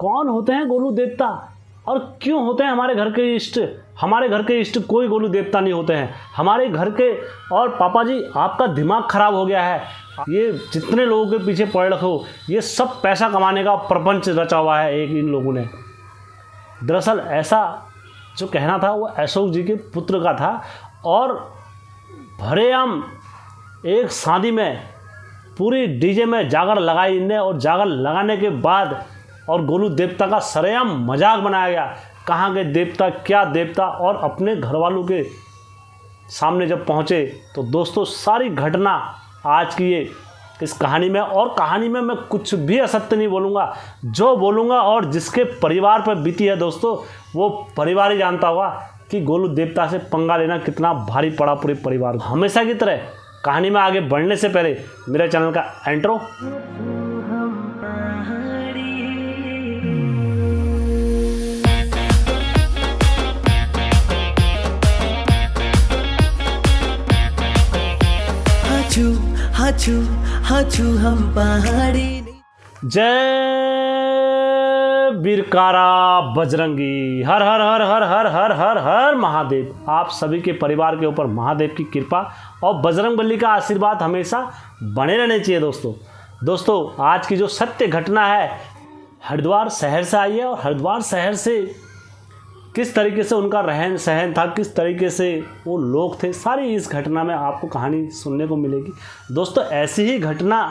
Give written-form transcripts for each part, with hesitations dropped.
कौन होते हैं गोलू देवता और क्यों होते हैं हमारे घर के इष्ट? हमारे घर के इष्ट कोई गोलू देवता नहीं होते हैं हमारे घर के। और पापा जी आपका दिमाग खराब हो गया है, ये जितने लोगों के पीछे पड़े रखो ये सब पैसा कमाने का प्रपंच रचा हुआ है एक इन लोगों ने। दरअसल ऐसा जो कहना था वो अशोक जी के पुत्र का था और भरेआम एक शादी में पूरी डीजे में जागर लगाई इनने और जागर लगाने के बाद और गोलू देवता का सरेआम मजाक बनाया गया। कहाँ के देवता, क्या देवता। और अपने घर वालों के सामने जब पहुँचे तो दोस्तों सारी घटना आज की ये इस कहानी में, और कहानी में मैं कुछ भी असत्य नहीं बोलूँगा, जो बोलूँगा और जिसके परिवार पर बीती है दोस्तों वो परिवार ही जानता होगा कि गोलू देवता से पंगा लेना कितना भारी पड़ा पूरे परिवार को। हमेशा की तरह कहानी में आगे बढ़ने से पहले मेरे चैनल का इंट्रो। हाचू हम पहाड़ी। जय बीरकारा बजरंगी, हर हर हर हर हर हर हर हर महादेव। आप सभी के परिवार के ऊपर महादेव की कृपा और बजरंगबली का आशीर्वाद हमेशा बने रहने चाहिए दोस्तों आज की जो सत्य घटना है हरिद्वार शहर से आई है और हरिद्वार शहर से किस तरीके से उनका रहन सहन था, किस तरीके से वो लोग थे, सारी इस घटना में आपको कहानी सुनने को मिलेगी दोस्तों। ऐसी ही घटना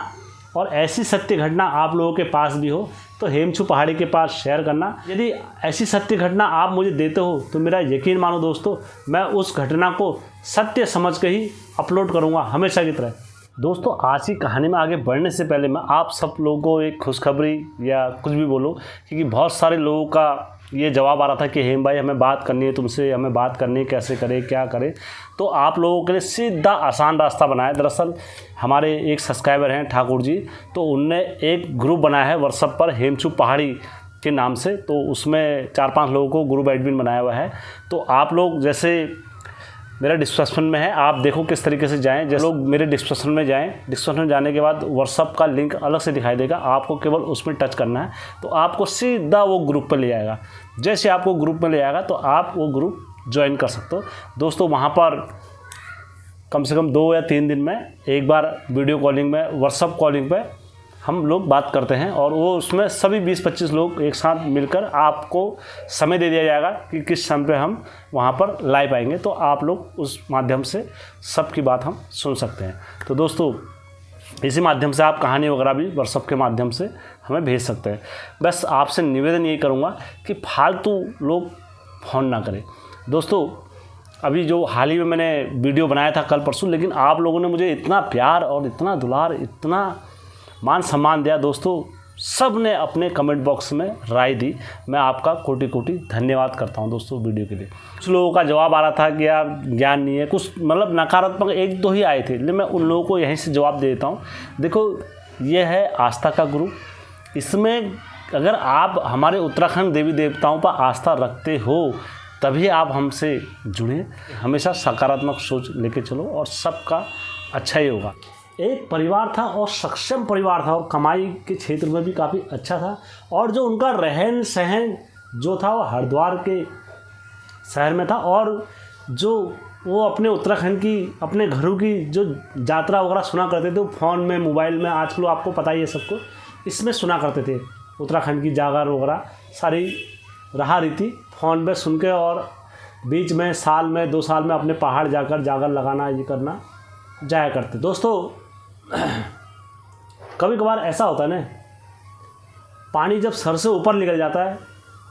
और ऐसी सत्य घटना आप लोगों के पास भी हो तो हेमचू पहाड़ी के पास शेयर करना। यदि ऐसी सत्य घटना आप मुझे देते हो तो मेरा यकीन मानो दोस्तों मैं उस घटना को सत्य समझ के ही अपलोड करूँगा हमेशा की तरह। दोस्तों आज की कहानी में आगे बढ़ने से पहले मैं आप सब लोगों को एक खुशखबरी या कुछ भी बोलो, क्योंकि बहुत सारे लोगों का ये जवाब आ रहा था कि हेम भाई हमें बात करनी है तुमसे, हमें बात करनी है, कैसे करें क्या करें। तो आप लोगों के लिए सीधा आसान रास्ता बनाया। दरअसल हमारे एक सब्सक्राइबर हैं ठाकुर जी, तो उनने एक ग्रुप बनाया है व्हाट्सएप पर हेमचू पहाड़ी के नाम से, तो उसमें 4-5 लोगों को ग्रुप एडमिन बनाया हुआ है। तो आप लोग जैसे मेरा डिस्क्रिप्शन में है, आप देखो किस तरीके से जाएं। जैसे लोग मेरे डिस्क्रिप्शन में जाएं, डिस्क्रिप्शन में जाने के बाद व्हाट्सअप का लिंक अलग से दिखाई देगा, आपको केवल उसमें टच करना है तो आपको सीधा वो ग्रुप पर ले आएगा। जैसे आपको ग्रुप में ले आएगा तो आप वो ग्रुप ज्वाइन कर सकते हो दोस्तों। वहाँ पर कम से कम 2 या 3 दिन में एक बार वीडियो कॉलिंग में, व्हाट्सअप कॉलिंग पर हम लोग बात करते हैं और वो उसमें सभी 20-25 लोग एक साथ मिलकर आपको समय दे दिया जाएगा कि किस समय पे हम वहाँ पर लाइव आएंगे, तो आप लोग उस माध्यम से सबकी बात हम सुन सकते हैं। तो दोस्तों इसी माध्यम से आप कहानी वगैरह भी व्हाट्सअप के माध्यम से हमें भेज सकते हैं। बस आपसे निवेदन यही करूँगा कि फालतू लोग फ़ोन ना करें दोस्तों। अभी जो हाल ही में मैंने वीडियो बनाया था कल परसों, लेकिन आप लोगों ने मुझे इतना प्यार और इतना दुलार, इतना मान सम्मान दिया दोस्तों, सब ने अपने कमेंट बॉक्स में राय दी। मैं आपका कोटि कोटि धन्यवाद करता हूं दोस्तों वीडियो के लिए। कुछ लोगों का जवाब आ रहा था कि यार ज्ञान नहीं है, कुछ मतलब नकारात्मक 1-2 ही आए थे, लेकिन मैं उन लोगों को यहीं से जवाब दे देता हूं। देखो ये है आस्था का ग्रुप, इसमें अगर आप हमारे उत्तराखंड देवी देवताओं पर आस्था रखते हो तभी आप हमसे जुड़ें। हमेशा सकारात्मक सोच लेके चलो और सबका अच्छा ही होगा। एक परिवार था और सक्षम परिवार था और कमाई के क्षेत्र में भी काफ़ी अच्छा था, और जो उनका रहन सहन जो था वो हरिद्वार के शहर में था, और जो वो अपने उत्तराखंड की, अपने घरों की जो यात्रा वगैरह सुना करते थे वो फ़ोन में, मोबाइल में, आजकल आपको पता ही है सबको, इसमें सुना करते थे उत्तराखंड की जागर वगैरह सारी रहा रीति फ़ोन में सुन के, और बीच में साल में 2 साल में अपने पहाड़ जाकर जागर लगाना, ये करना जाया करते दोस्तों। कभी कभार ऐसा होता है ना, पानी जब सर से ऊपर निकल जाता है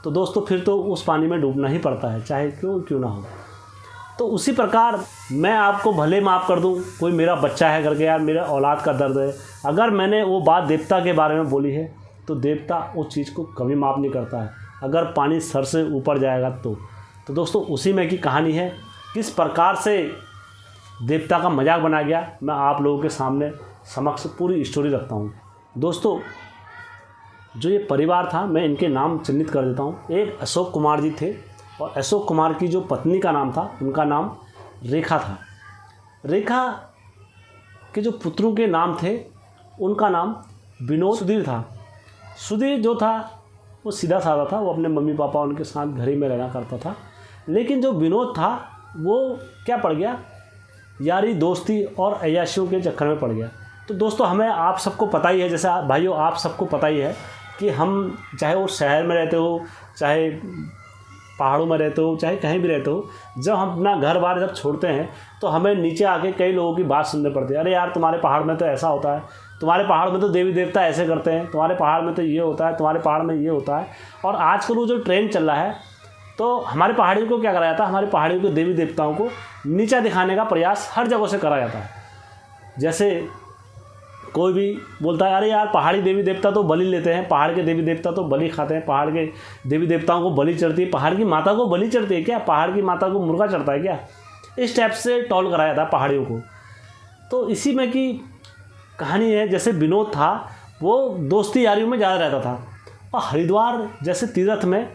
तो दोस्तों फिर तो उस पानी में डूबना ही पड़ता है, चाहे क्यों ना हो। तो उसी प्रकार मैं आपको भले माफ़ कर दूं, कोई मेरा बच्चा है करके, यार मेरा औलाद का दर्द है, अगर मैंने वो बात देवता के बारे में बोली है तो देवता उस चीज़ को कभी माफ़ नहीं करता है, अगर पानी सर से ऊपर जाएगा तो दोस्तों उसी में की कहानी है। किस प्रकार से देवता का मजाक बनाया गया मैं आप लोगों के सामने समक्ष पूरी स्टोरी रखता हूँ दोस्तों। जो ये परिवार था मैं इनके नाम चिन्हित कर देता हूँ। एक अशोक कुमार जी थे और अशोक कुमार की जो पत्नी का नाम था उनका नाम रेखा था। रेखा के जो पुत्रों के नाम थे उनका नाम विनोद, सुधीर था। सुधीर जो था वो सीधा साधा था, वो अपने मम्मी पापा उनके साथ घर ही में रहना करता था। लेकिन जो विनोद था वो क्या पड़ गया, यारी दोस्ती और अय्याशियों के चक्कर में पड़ गया। तो दोस्तों हमें आप सबको पता ही है, जैसे भाइयों आप सबको पता ही है कि हम चाहे वो शहर में रहते हो, चाहे पहाड़ों में रहते हो, चाहे कहीं भी रहते हो, जब हम अपना घर बार जब छोड़ते हैं तो हमें नीचे आके कई लोगों की बात सुनने पड़ती है। अरे यार तुम्हारे पहाड़ में तो ऐसा होता है, तुम्हारे पहाड़ में तो देवी देवता ऐसे करते हैं, तुम्हारे पहाड़ में तो ये होता है, तुम्हारे पहाड़ में ये होता है। और आजकल वो जो ट्रेंड चल रहा है, तो हमारे पहाड़ियों को क्या करा जाता है, हमारे पहाड़ियों के देवी देवताओं को नीचा दिखाने का प्रयास हर जगह से करा जाता है। जैसे कोई भी बोलता है अरे यार पहाड़ी देवी देवता तो बलि लेते हैं, पहाड़ के देवी देवता तो बलि खाते हैं, पहाड़ के देवी देवताओं को बलि चढ़ती है, पहाड़ की माता को बलि चढ़ती है क्या, पहाड़ की माता को मुर्गा चढ़ता है क्या, इस टाइप से टॉल कराया था पहाड़ियों को। तो इसी में की कहानी है। जैसे विनोद था वो दोस्ती यारियों में ज़्यादा रहता था, और हरिद्वार जैसे तीर्थ में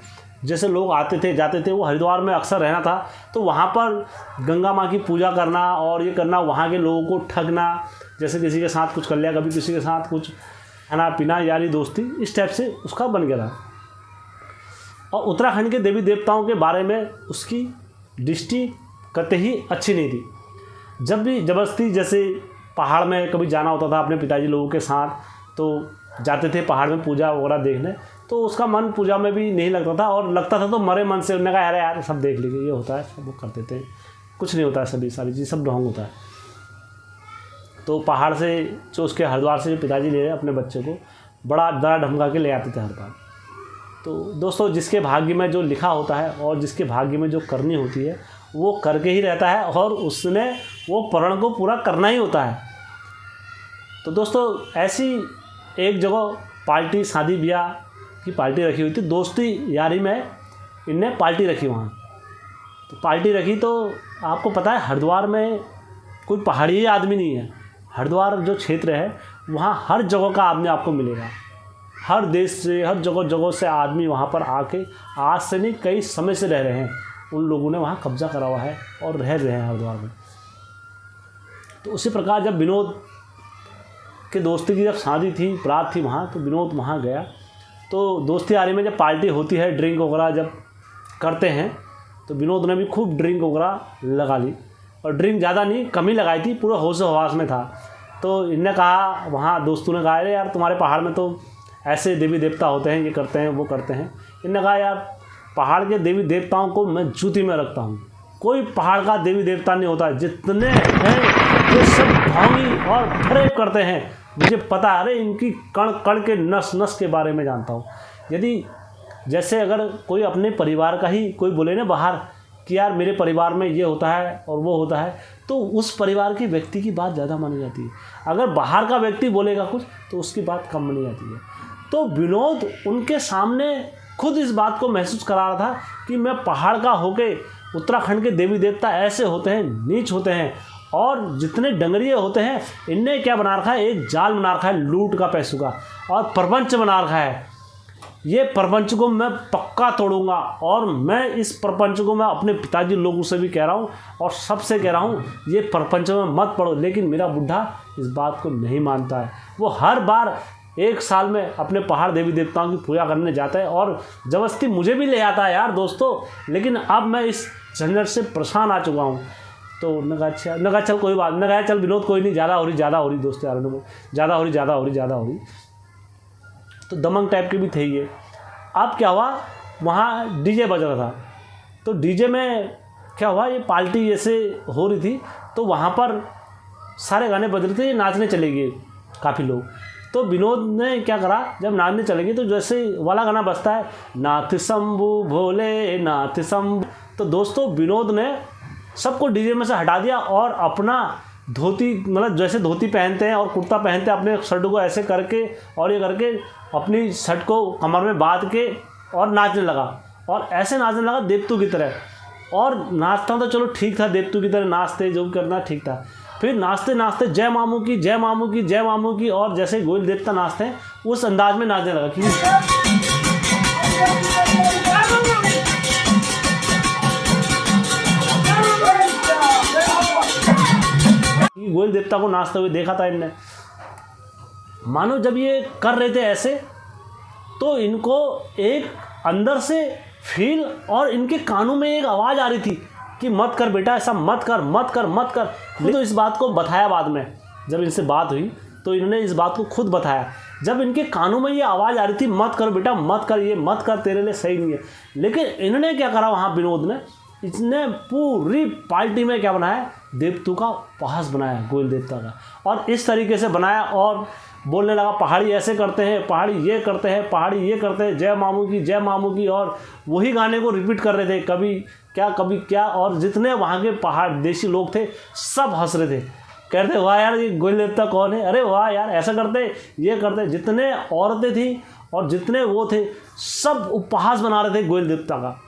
जैसे लोग आते थे जाते थे, वो हरिद्वार में अक्सर रहना था। तो वहाँ पर गंगा माँ की पूजा करना और ये करना, वहाँ के लोगों को ठगना, जैसे किसी के साथ कुछ कर लिया, कभी किसी के साथ कुछ खाना पीना, यारी दोस्ती, इस टाइप से उसका बन गया था। और उत्तराखंड के देवी देवताओं के बारे में उसकी दृष्टि कतई अच्छी नहीं थी। जब भी ज़बरदस्ती जैसे पहाड़ में कभी जाना होता था अपने पिताजी लोगों के साथ, तो जाते थे पहाड़ में पूजा वगैरह देखने, तो उसका मन पूजा में भी नहीं लगता था, और लगता था तो मरे मन से। उन्होंने कहा अरे यार सब देख लीजिए, ये होता है, सब वो कर देते हैं, कुछ नहीं होता है, सभी सारी चीज़ सब ढोंग होता है। तो पहाड़ से जो उसके हरिद्वार से जो पिताजी ले रहे अपने बच्चे को, बड़ा डरा धमका के ले आते थे हर बार। तो दोस्तों जिसके भाग्य में जो लिखा होता है और जिसके भाग्य में जो करनी होती है वो करके ही रहता है, और उसने वो प्रण को पूरा करना ही होता है। तो दोस्तों ऐसी एक जगह पार्टी, शादी ब्याह की पार्टी रखी हुई थी, दोस्ती यारी में इनने पार्टी रखी वहाँ। तो पार्टी रखी तो आपको पता है हरिद्वार में कोई पहाड़ी आदमी नहीं है। हरिद्वार जो क्षेत्र है वहाँ हर जगह का आदमी आपको मिलेगा, हर देश से, हर जगह से आदमी वहाँ पर आके आज से नहीं कई समय से रह रहे हैं। उन लोगों ने वहाँ कब्जा करा हुआ है और रह रहे हैं हरिद्वार में। तो उसी प्रकार जब विनोद के दोस्ती की जब शादी थी, बारात थी वहाँ, तो विनोद वहाँ गया। तो दोस्ती यारी में जब पार्टी होती है, ड्रिंक वगैरह जब करते हैं, तो विनोद ने भी खूब ड्रिंक वगैरह लगा ली, और ड्रिंक ज़्यादा नहीं कम ही लगाई थी, पूरा होश हवास में था। तो इनने कहा, वहाँ दोस्तों ने कहा अरे यार तुम्हारे पहाड़ में तो ऐसे देवी देवता होते हैं, ये करते हैं वो करते हैं। इनने कहा यार पहाड़ के देवी देवताओं को मैं जूती में रखता हूँ, कोई पहाड़ का देवी देवता नहीं होता, जितने हैं ये सब ढोंगी और फरेब करते हैं, मुझे पता है, अरे इनकी कण कण के नस नस के बारे में जानता हूँ। यदि जैसे अगर कोई अपने परिवार का ही कोई बोले ना बाहर कि यार मेरे परिवार में ये होता है और वो होता है, तो उस परिवार के व्यक्ति की बात ज़्यादा मानी जाती है। अगर बाहर का व्यक्ति बोलेगा कुछ तो उसकी बात कम मानी जाती है। तो विनोद उनके सामने खुद इस बात को महसूस करा रहा था कि मैं पहाड़ का होके उत्तराखंड के देवी देवता ऐसे होते हैं, नीच होते हैं, और जितने डंगरिये होते हैं इनने क्या बना रखा है, एक जाल बना रखा है लूट का, पैसों का, और प्रपंच बना रखा है। ये प्रपंच को मैं पक्का तोड़ूंगा, और मैं इस प्रपंच को मैं अपने पिताजी लोगों से भी कह रहा हूँ और सबसे कह रहा हूँ, ये प्रपंच में मत पड़ो। लेकिन मेरा बुढ़ा इस बात को नहीं मानता है। वो हर बार एक साल में अपने पहाड़ देवी देवताओं की पूजा करने जाता है, और ज़बरदस्ती मुझे भी ले आता है यार दोस्तों। लेकिन अब मैं इस झंझट से परेशान आ चुका हूँ। तो नगा अच्छा, नगा चल कोई बात, नगा चल विनोद कोई नहीं, ज़्यादा हो रही दोस्त यार, ज़्यादा हो रही। तो दमंग टाइप के भी थे ये। अब क्या हुआ, वहाँ डीजे बज रहा था। तो डीजे में क्या हुआ, ये पार्टी जैसे हो रही थी, तो वहाँ पर सारे गाने बज रहे थे, नाचने चले गए काफ़ी लोग। तो विनोद ने क्या करा, जब नाचने चले गए तो जैसे वाला गाना बजता है, नाथ शंभु भोले नाथ शंभु, तो दोस्तों विनोद ने सबको डीजे में से हटा दिया और अपना धोती, मतलब जैसे धोती पहनते हैं और कुर्ता पहनते हैं, अपने शर्ट को ऐसे करके और ये करके अपनी शर्ट को कमर में बांध के और नाचने लगा। और ऐसे नाचने लगा देवतू की तरह। और नाचता तो चलो ठीक था, देवतू की तरह नाचते, जो भी करना ठीक था। फिर नाचते नाचते जय मामू की जय मामू की जय मामू की, और जैसे गोयल देवता नाचते हैं उस अंदाज में नाचने लगा कि गोयल देवता को नाचते हुए देखा था इनने। मानो जब ये कर रहे थे ऐसे, तो तो इनको एक अंदर से फील और इनके कानों में एक आवाज़ आ रही थी कि मत कर बेटा, ऐसा मत कर मत कर मत कर। तो इस बात को बताया बाद में, जब इनसे बात हुई तो इन्होंने इस बात को खुद बताया। जब इनके कानों में ये आवाज़ आ रही थी मत कर बेटा मत कर, ये मत कर, तेरे लिए सही नहीं है, लेकिन इन्होंने क्या करा वहाँ विनोद ने, इसने पूरी पार्टी में क्या बनाया, देवतों का उपहास बनाया, गोयल देवता का। और इस तरीके से बनाया और बोलने लगा पहाड़ी ऐसे करते हैं, पहाड़ी ये करते हैं, पहाड़ी ये करते हैं, जय मामू की जय मामू की। और वही गाने को रिपीट कर रहे थे, कभी क्या। और जितने वहाँ के पहाड़ देशी लोग थे सब हंस रहे थे, कहते वाह यार ये गोयल देवता कौन है, अरे वाह यार ऐसा करते ये करते। जितने औरतें थी और जितने वो थे सब उपहास बना रहे थे गोयल देवता का।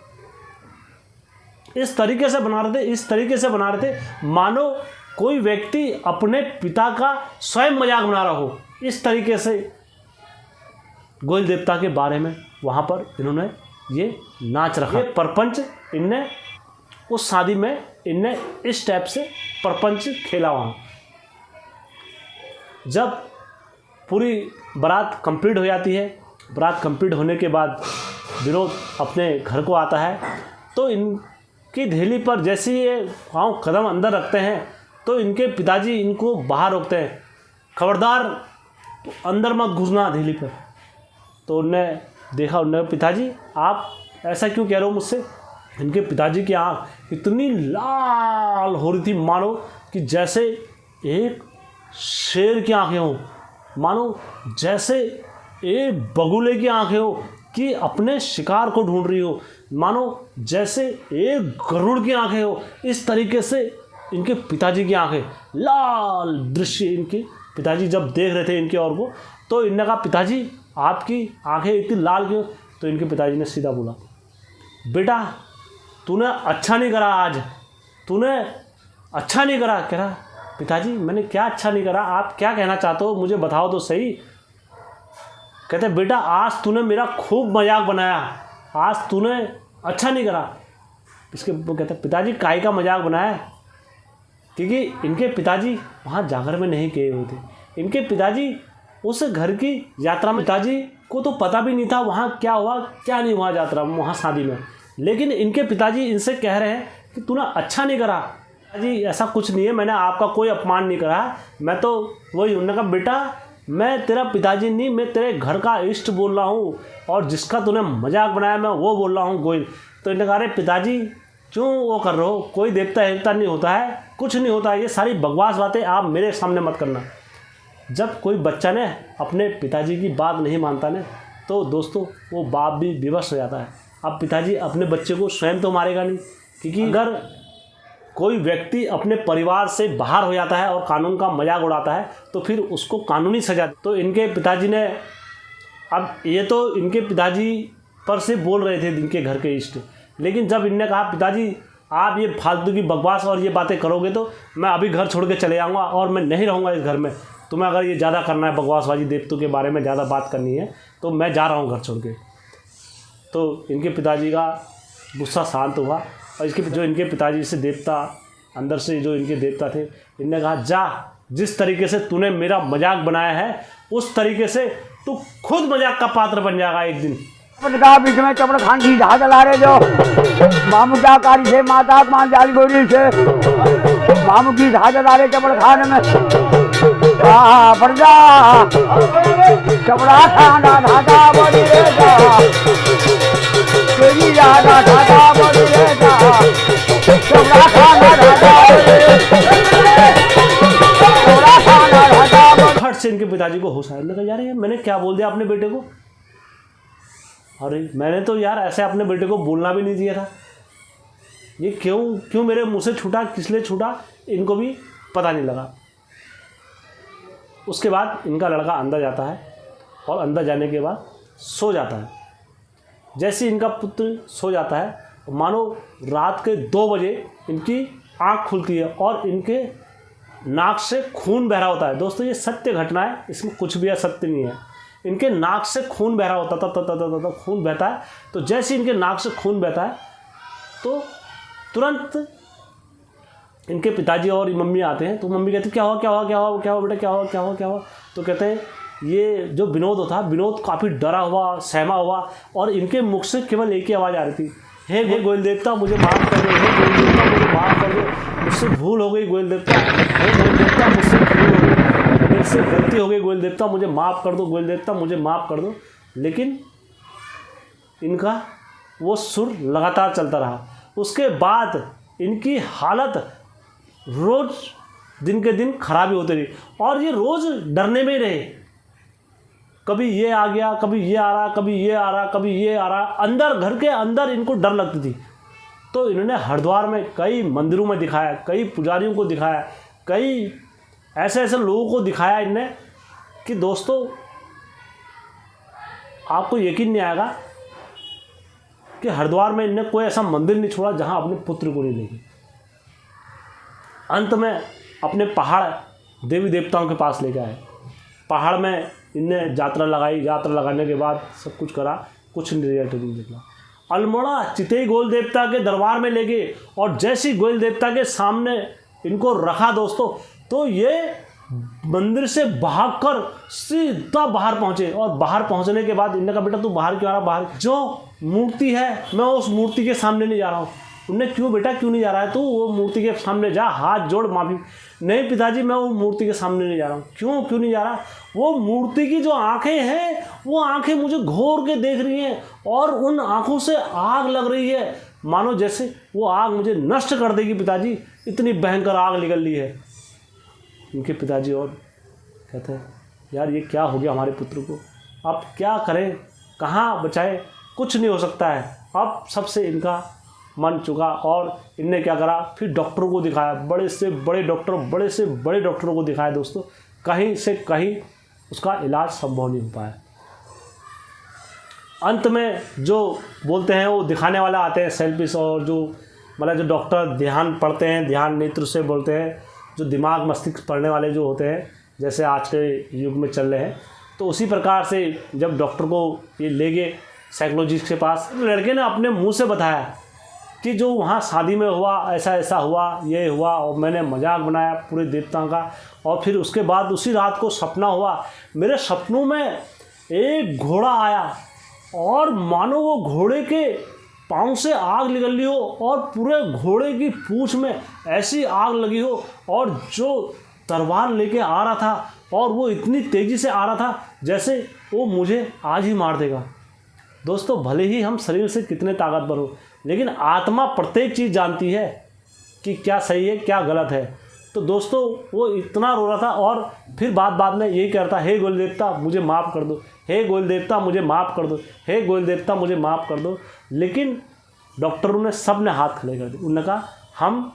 इस तरीके से बना रहे थे मानो कोई व्यक्ति अपने पिता का स्वयं मजाक बना रहा हो। इस तरीके से गोयल देवता के बारे में वहाँ पर इन्होंने ये नाच रखा, ये परपंच इनने उस शादी में इनने इस टाइप से परपंच खेला वहाँ। जब पूरी बारात कंप्लीट हो जाती है, बारात कंप्लीट होने के बाद विनोद अपने घर को आता है, तो इनकी धेली पर जैसे ही ये पाँव कदम अंदर रखते हैं तो इनके पिताजी इनको बाहर रोकते हैं, खबरदार अंदर मत घुसना धेली पर। तो उनने देखा, उनने पिताजी आप ऐसा क्यों कह रहे हो मुझसे। इनके पिताजी की आँख इतनी लाल हो रही थी मानो कि जैसे एक शेर की आंखें हो, मानो जैसे एक बगुले की आंखें हो कि अपने शिकार को ढूंढ रही हो, मानो जैसे एक गरुड़ की आंखें हो। इस तरीके से इनके पिताजी की आंखें लाल दृश्य। इनके पिताजी जब देख रहे थे इनके और को, तो इनने कहा पिताजी आपकी आंखें इतनी लाल क्यों। तो इनके पिताजी ने सीधा बोला बेटा तूने अच्छा नहीं करा, आज तूने अच्छा नहीं करा। कह रहा पिताजी मैंने क्या अच्छा नहीं करा, आप क्या कहना चाहते हो मुझे बताओ तो सही। कहते बेटा आज तूने मेरा खूब मजाक बनाया, आज तूने अच्छा नहीं करा। इसके वो कहते पिताजी काहे का मजाक बनाया, क्योंकि इनके पिताजी वहाँ जागर में नहीं गए हुए थे। इनके पिताजी उस घर की यात्रा में, पिताजी को तो पता भी नहीं था वहाँ क्या हुआ क्या नहीं हुआ यात्रा में, वहाँ शादी में। लेकिन इनके पिताजी इनसे कह रहे हैं कि तूने अच्छा नहीं करा। जी ऐसा कुछ नहीं है, मैंने आपका कोई अपमान नहीं करा, मैं तो वही। उन्होंने कहा बेटा मैं तेरा पिताजी नहीं, मैं तेरे घर का इष्ट बोल रहा हूँ, और जिसका तूने मजाक बनाया मैं वो बोल रहा हूँ गोयल। तो इन्होंने कहा अरे पिताजी क्यों वो कर रहे हो, कोई देवता देवता नहीं होता है, कुछ नहीं होता है, ये सारी बकवास बातें आप मेरे सामने मत करना। जब कोई बच्चा ने अपने पिताजी की बात नहीं मानता ना, तो दोस्तों वो बाप भी विवश हो जाता है। अब पिताजी अपने बच्चे को स्वयं तो मारेगा नहीं, क्योंकि अगर कोई व्यक्ति अपने परिवार से बाहर हो जाता है और कानून का मजाक उड़ाता है तो फिर उसको कानूनी सजा। तो इनके पिताजी ने, अब ये तो इनके पिताजी पर से बोल रहे थे इनके घर के इष्ट, लेकिन जब इनने कहा पिताजी आप ये फालतू की बकवास और ये बातें करोगे तो मैं अभी घर छोड़ के चले जाऊँगा और मैं नहीं रहूँगा इस घर में, तुम्हें अगर ये ज़्यादा करना है बकवासबाजी देवतों के बारे में ज़्यादा बात करनी है तो मैं जा रहा हूँ घर छोड़ के। तो इनके पिताजी का गुस्सा शांत हुआ, और इसके जो इनके पिताजी से देवता अंदर से जो इनके देवता थे, इनने कहा जा जिस तरीके से तूने मेरा मजाक बनाया है उस तरीके से तू खुद मजाक का पात्र बन जाएगा एक दिन। बीच में चपड़ खान की जहाज चला रहे जो मामू क्या कारी से माता मान जाली गोरी से मामू की जहाज चला रहे चपड़ खान में पड़ जा चपड़ा खाना ढाका बोली रे जा तेरी राधा ढाका बोली रे जा चपड़ा खाना ढाका चपड़ा खाना ढाका। फट से इनके पिताजी को होश आया, कहा यार ये मैंने क्या बोल दिया अपने बेटे को, अरे मैंने तो यार ऐसे अपने बेटे को बोलना भी नहीं दिया था, ये क्यों मेरे मुंह से छूटा, किस लिए छूटा इनको भी पता नहीं लगा। उसके बाद इनका लड़का अंदर जाता है और अंदर जाने के बाद सो जाता है। जैसे इनका पुत्र सो जाता है मानो रात के 2 बजे इनकी आँख खुलती है और इनके नाक से खून बह रहा होता है। दोस्तों ये सत्य घटना है, इसमें कुछ भी असत्य नहीं है। इनके नाक से खून बह रहा होता था, खून बहता है। तो जैसे इनके नाक से खून बहता है तो तुरंत इनके पिताजी और मम्मी आते हैं। तो मम्मी कहती क्या हुआ बेटा, क्या हुआ। तो कहते हैं ये जो विनोद था, विनोद काफ़ी डरा हुआ, सहमा हुआ और इनके मुख से केवल एक ही आवाज़ आ रही थी, हे गोयल देवता मुझे माफ़ कर दो, हे गोयल देवता मुझे माफ़ कर दो, मुझसे भूल हो गई गोयल देवता, हे गोयल देवता मुझसे भूल हो गई, मेरे से गलती हो गई गोयल देवता, मुझे माफ़ कर दो गोयल देवता, मुझे माफ़ कर दो। लेकिन इनका वो सुर लगातार चलता रहा। उसके बाद इनकी हालत रोज़ दिन के दिन खराब ही होती रही और ये रोज़ डरने में ही रहे। कभी ये आ गया, कभी ये आ रहा, कभी ये आ रहा, कभी ये आ रहा, अंदर घर के अंदर इनको डर लगती थी। तो इन्होंने हरिद्वार में कई मंदिरों में दिखाया, कई पुजारियों को दिखाया, कई ऐसे ऐसे लोगों को दिखाया इनने कि दोस्तों आपको यकीन नहीं आएगा कि हरिद्वार में इनने कोई ऐसा मंदिर नहीं छोड़ा जहां अपने पुत्र को नहीं लेके। अंत में अपने पहाड़ देवी देवताओं के पास लेके आए। पहाड़ में इनने यात्रा लगाई, यात्रा लगाने के बाद सब कुछ करा, कुछ रिजल्ट नहीं निकला। अल्मोड़ा चितई गोयल देवता के दरबार में ले गए और जैसी गोयल देवता के सामने इनको रखा दोस्तों, तो ये मंदिर से भागकर सीधा बाहर पहुंचे और बाहर पहुंचने के बाद इनने कहा बेटा तू बाहर क्यों आ रहा, बाहर जो मूर्ति है मैं उस मूर्ति के सामने नहीं जा रहा हूँ। उनने क्यों बेटा क्यों नहीं जा रहा है तू, वो मूर्ति के सामने जा, हाथ जोड़ माफी। नहीं पिताजी मैं वो मूर्ति के सामने नहीं जा रहा हूँ। क्यों नहीं जा रहा, वो मूर्ति की जो आंखें हैं वो आंखें मुझे घोर के देख रही हैं और उन आंखों से आग लग रही है, मानो जैसे वो आग मुझे नष्ट कर देगी पिताजी, इतनी भयंकर आग निकल रही है। उनके पिताजी और कहते हैं यार ये क्या हो गया हमारे पुत्र को, अब क्या करें, कहाँ बचाए, कुछ नहीं हो सकता है। अब सबसे इनका मन चुका और इनने क्या करा, फिर डॉक्टरों को दिखाया, बड़े से बड़े डॉक्टरों को दिखाया दोस्तों, कहीं से कहीं उसका इलाज संभव नहीं हो पाया। अंत में जो बोलते हैं वो दिखाने वाला आते हैं सेल्फिश, और जो मतलब जो डॉक्टर ध्यान पढ़ते हैं, ध्यान नेत्र से बोलते हैं, जो दिमाग मस्तिष्क पढ़ने वाले जो होते हैं जैसे आज के युग में चल रहे हैं, तो उसी प्रकार से जब डॉक्टर को ये ले गए साइकोलॉजिस्ट के पास, लड़के ने अपने मुंह से बताया कि जो वहाँ शादी में हुआ ऐसा ऐसा हुआ, ये हुआ और मैंने मजाक बनाया पूरे देवताओं का, और फिर उसके बाद उसी रात को सपना हुआ, मेरे सपनों में एक घोड़ा आया और मानो वो घोड़े के पाँव से आग निकल रही हो और पूरे घोड़े की पूंछ में ऐसी आग लगी हो, और जो तलवार लेके आ रहा था और वो इतनी तेज़ी से आ रहा था जैसे वो मुझे आज ही मार देगा। दोस्तों भले ही हम शरीर से कितने ताकतवर हो, लेकिन आत्मा प्रत्येक चीज़ जानती है कि क्या सही है क्या गलत है। तो दोस्तों वो इतना रो रहा था और फिर बाद में यही कह रहा था, हे गोयल देवता मुझे माफ़ कर दो, हे गोयल देवता मुझे माफ़ कर दो, हे गोयल देवता मुझे माफ़ कर दो। लेकिन डॉक्टरों ने सब ने हाथ खड़े कर दिए। उन्होंने कहा हम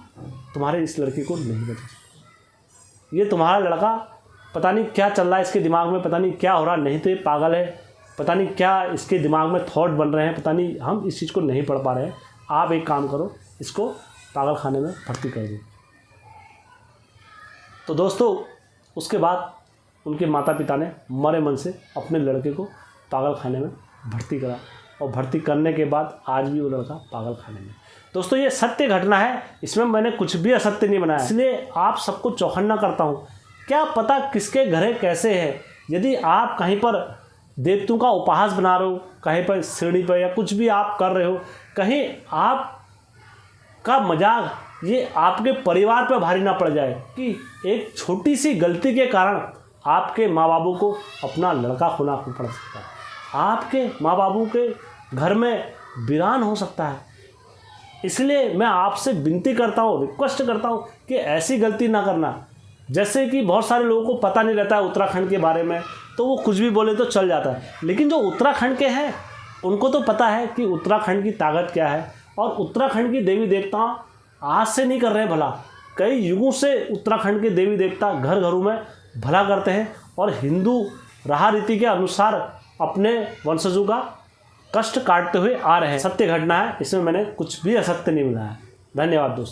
तुम्हारे इस लड़के को नहीं बचा सकते, ये तुम्हारा लड़का पता नहीं क्या चल रहा है इसके दिमाग में, पता नहीं क्या हो रहा, नहीं तो ये पागल है, पता नहीं क्या इसके दिमाग में थॉट बन रहे हैं, पता नहीं, हम इस चीज़ को नहीं पढ़ पा रहे हैं। आप एक काम करो, इसको पागल खाने में भर्ती कर दो। तो दोस्तों उसके बाद उनके माता पिता ने मरे मन से अपने लड़के को पागल खाने में भर्ती करा, और भर्ती करने के बाद आज भी वो लड़का पागल खाने में। दोस्तों ये सत्य घटना है, इसमें मैंने कुछ भी असत्य नहीं बनाया, इसलिए आप सबको चौकन्ना करता हूँ। क्या पता किसके घरे कैसे है, यदि आप कहीं पर देवताओं का उपहास बना रहे हो, कहीं पर सीढ़ी पर या कुछ भी आप कर रहे हो, कहीं आप का मजाक ये आपके परिवार पर भारी ना पड़ जाए कि एक छोटी सी गलती के कारण आपके माँ बाबू को अपना लड़का खोना पड़ सकता है, आपके माँ बाबू के घर में वीरान हो सकता है। इसलिए मैं आपसे विनती करता हूँ, रिक्वेस्ट करता हूँ कि ऐसी गलती ना करना। जैसे कि बहुत सारे लोगों को पता नहीं रहता है उत्तराखंड के बारे में, तो वो कुछ भी बोले तो चल जाता है, लेकिन जो उत्तराखंड के हैं उनको तो पता है कि उत्तराखंड की ताकत क्या है, और उत्तराखंड की देवी देवता आज से नहीं कर रहे हैं भला, कई युगों से उत्तराखंड के देवी देवता घर घरों में भला करते हैं और हिंदू राह रीति के अनुसार अपने वंशजों का कष्ट काटते हुए आ रहे हैं। सत्य घटना है, इसमें मैंने कुछ भी असत्य नहीं मिलाया है। धन्यवाद दोस्तों।